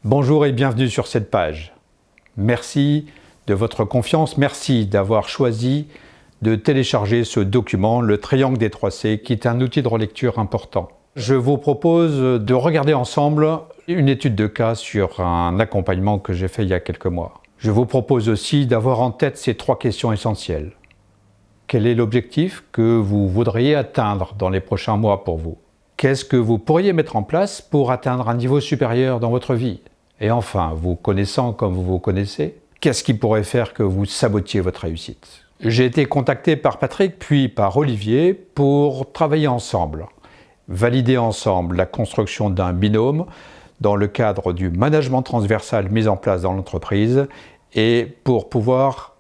Bonjour et bienvenue sur cette page. Merci de votre confiance, merci d'avoir choisi de télécharger ce document, le triangle des 3C, qui est un outil de relecture important. Je vous propose de regarder ensemble une étude de cas sur un accompagnement que j'ai fait il y a quelques mois. Je vous propose aussi d'avoir en tête ces 3 questions essentielles. Quel est l'objectif que vous voudriez atteindre dans les prochains mois pour vous? Qu'est-ce que vous pourriez mettre en place pour atteindre un niveau supérieur dans votre vie? Et enfin, vous connaissant comme vous vous connaissez, qu'est-ce qui pourrait faire que vous sabotiez votre réussite? J'ai été contacté par Patrick puis par Olivier pour travailler ensemble, valider ensemble la construction d'un binôme dans le cadre du management transversal mis en place dans l'entreprise et pour pouvoir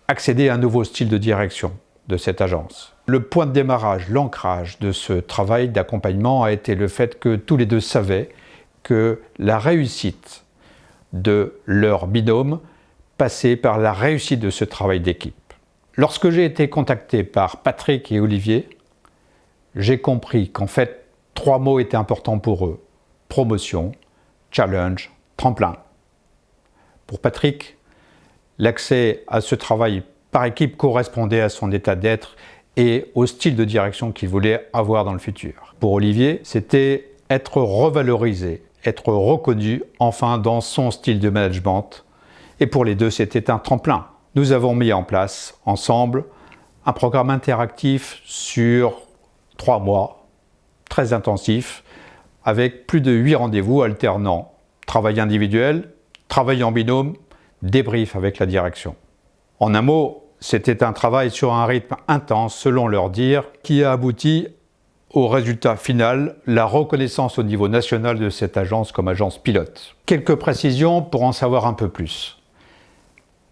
accéder à un nouveau style de direction de cette agence. Le point de démarrage, l'ancrage de ce travail d'accompagnement a été le fait que tous les deux savaient que la réussite de leur binôme passait par la réussite de ce travail d'équipe. Lorsque j'ai été contacté par Patrick et Olivier, j'ai compris qu'en fait, 3 mots étaient importants pour eux. Promotion, challenge, tremplin. Pour Patrick, l'accès à ce travail par équipe correspondait à son état d'être et au style de direction qu'il voulait avoir dans le futur. Pour Olivier, c'était être revalorisé, être reconnu enfin dans son style de management. Et pour les deux, c'était un tremplin. Nous avons mis en place ensemble un programme interactif sur 3 mois, très intensif, avec plus de 8 rendez-vous alternant travail individuel, travail en binôme, débrief avec la direction. En un mot, c'était un travail sur un rythme intense, selon leur dire, qui a abouti au résultat final, la reconnaissance au niveau national de cette agence comme agence pilote. Quelques précisions pour en savoir un peu plus.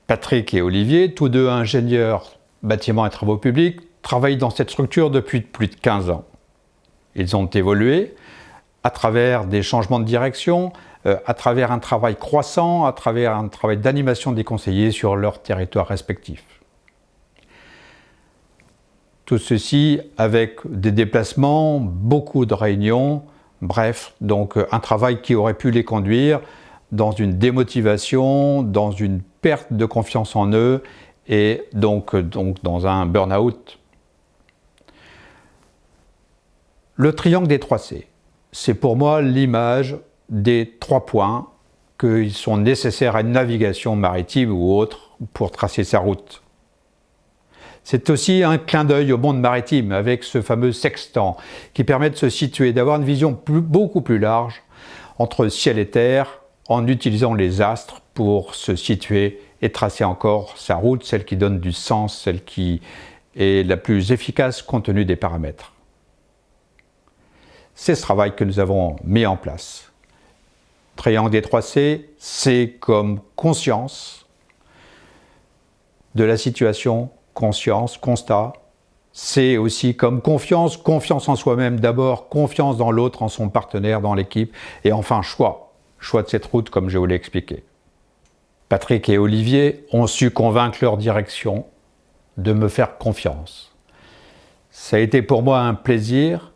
Patrick et Olivier, tous deux ingénieurs bâtiments et travaux publics, travaillent dans cette structure depuis plus de 15 ans. Ils ont évolué à travers des changements de direction, à travers un travail croissant, à travers un travail d'animation des conseillers sur leurs territoires respectifs. Tout ceci avec des déplacements, beaucoup de réunions, bref, donc un travail qui aurait pu les conduire dans une démotivation, dans une perte de confiance en eux et donc dans un burn-out. Le triangle des 3C, c'est pour moi l'image des 3 points qui sont nécessaires à une navigation maritime ou autre pour tracer sa route. C'est aussi un clin d'œil au monde maritime avec ce fameux sextant qui permet de se situer, d'avoir une vision beaucoup plus large entre ciel et terre en utilisant les astres pour se situer et tracer encore sa route, celle qui donne du sens, celle qui est la plus efficace compte tenu des paramètres. C'est ce travail que nous avons mis en place. Triangle des 3C, c'est comme conscience de la situation, conscience, constat. C'est aussi comme confiance, confiance en soi-même d'abord, confiance dans l'autre, en son partenaire, dans l'équipe, et enfin choix de cette route comme je vous l'ai expliqué. Patrick et Olivier ont su convaincre leur direction de me faire confiance. Ça a été pour moi un plaisir.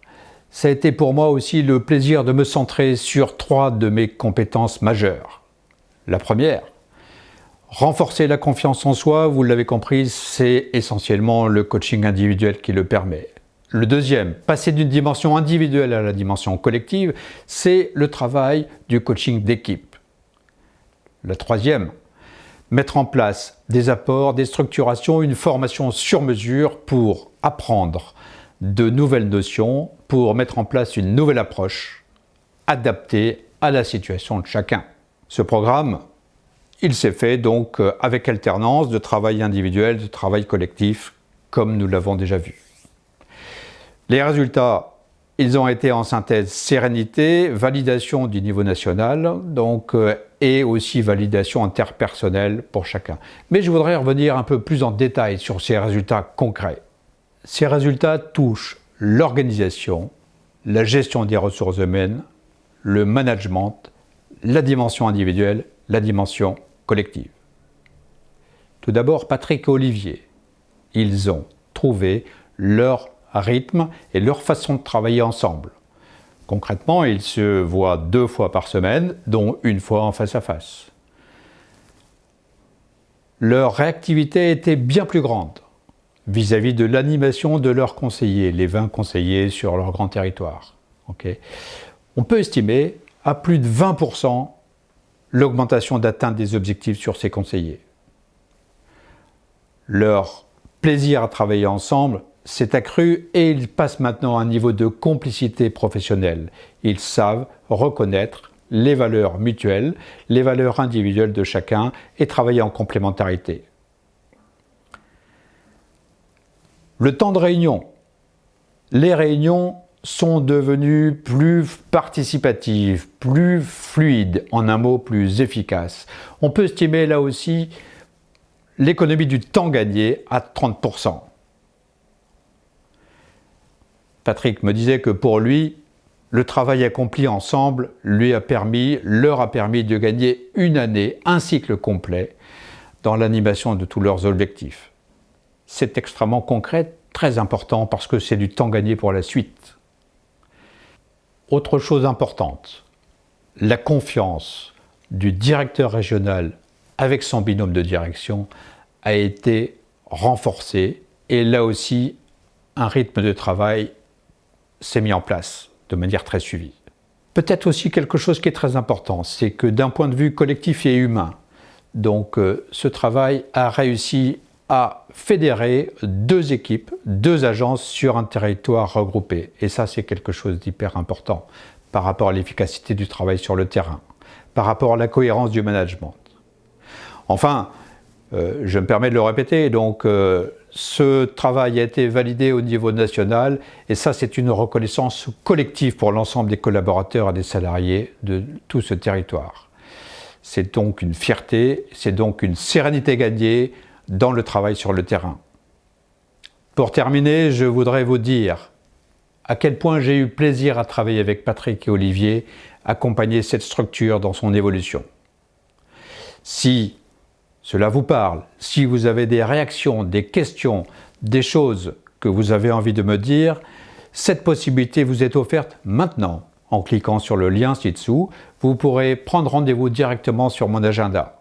Ça a été pour moi aussi le plaisir de me centrer sur 3 de mes compétences majeures. La première, renforcer la confiance en soi, vous l'avez compris, c'est essentiellement le coaching individuel qui le permet. Le deuxième, passer d'une dimension individuelle à la dimension collective, c'est le travail du coaching d'équipe. Le troisième, mettre en place des apports, des structurations, une formation sur mesure pour apprendre de nouvelles notions, pour mettre en place une nouvelle approche adaptée à la situation de chacun. Ce programme, il s'est fait donc avec alternance de travail individuel, de travail collectif, comme nous l'avons déjà vu. Les résultats, ils ont été en synthèse sérénité, validation du niveau national, et aussi validation interpersonnelle pour chacun. Mais je voudrais revenir un peu plus en détail sur ces résultats concrets. Ces résultats touchent l'organisation, la gestion des ressources humaines, le management, la dimension individuelle, la dimension collective. Tout d'abord, Patrick et Olivier, ils ont trouvé leur rythme et leur façon de travailler ensemble. Concrètement, ils se voient 2 fois par semaine, dont 1 fois en face à face. Leur réactivité était bien plus grande vis-à-vis de l'animation de leurs conseillers, les 20 conseillers sur leur grand territoire. Okay. On peut estimer à plus de 20% l'augmentation d'atteinte des objectifs sur ces conseillers. Leur plaisir à travailler ensemble s'est accru et ils passent maintenant à un niveau de complicité professionnelle. Ils savent reconnaître les valeurs mutuelles, les valeurs individuelles de chacun et travailler en complémentarité. Le temps de réunion. Les réunions sont devenues plus participatives, plus fluides, en un mot plus efficaces. On peut estimer là aussi l'économie du temps gagné à 30%. Patrick me disait que pour lui, le travail accompli ensemble leur a permis de gagner 1 année, un cycle complet dans l'animation de tous leurs objectifs. C'est extrêmement concret, très important parce que c'est du temps gagné pour la suite. Autre chose importante, la confiance du directeur régional avec son binôme de direction a été renforcée et là aussi, un rythme de travail s'est mis en place de manière très suivie. Peut-être aussi quelque chose qui est très important, c'est que d'un point de vue collectif et humain, donc ce travail a réussi à fédérer 2 équipes, 2 agences sur un territoire regroupé. Et ça, c'est quelque chose d'hyper important par rapport à l'efficacité du travail sur le terrain, par rapport à la cohérence du management. Enfin, je me permets de le répéter, donc ce travail a été validé au niveau national et ça, c'est une reconnaissance collective pour l'ensemble des collaborateurs et des salariés de tout ce territoire. C'est donc une fierté, c'est donc une sérénité gagnée dans le travail sur le terrain. Pour terminer, je voudrais vous dire à quel point j'ai eu plaisir à travailler avec Patrick et Olivier, accompagner cette structure dans son évolution. Si cela vous parle, si vous avez des réactions, des questions, des choses que vous avez envie de me dire, cette possibilité vous est offerte maintenant. En cliquant sur le lien ci-dessous, vous pourrez prendre rendez-vous directement sur mon agenda.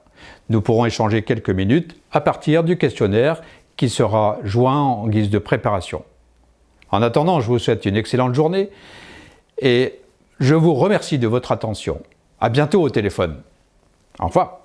Nous pourrons échanger quelques minutes à partir du questionnaire qui sera joint en guise de préparation. En attendant, je vous souhaite une excellente journée et je vous remercie de votre attention. À bientôt au téléphone. Au revoir.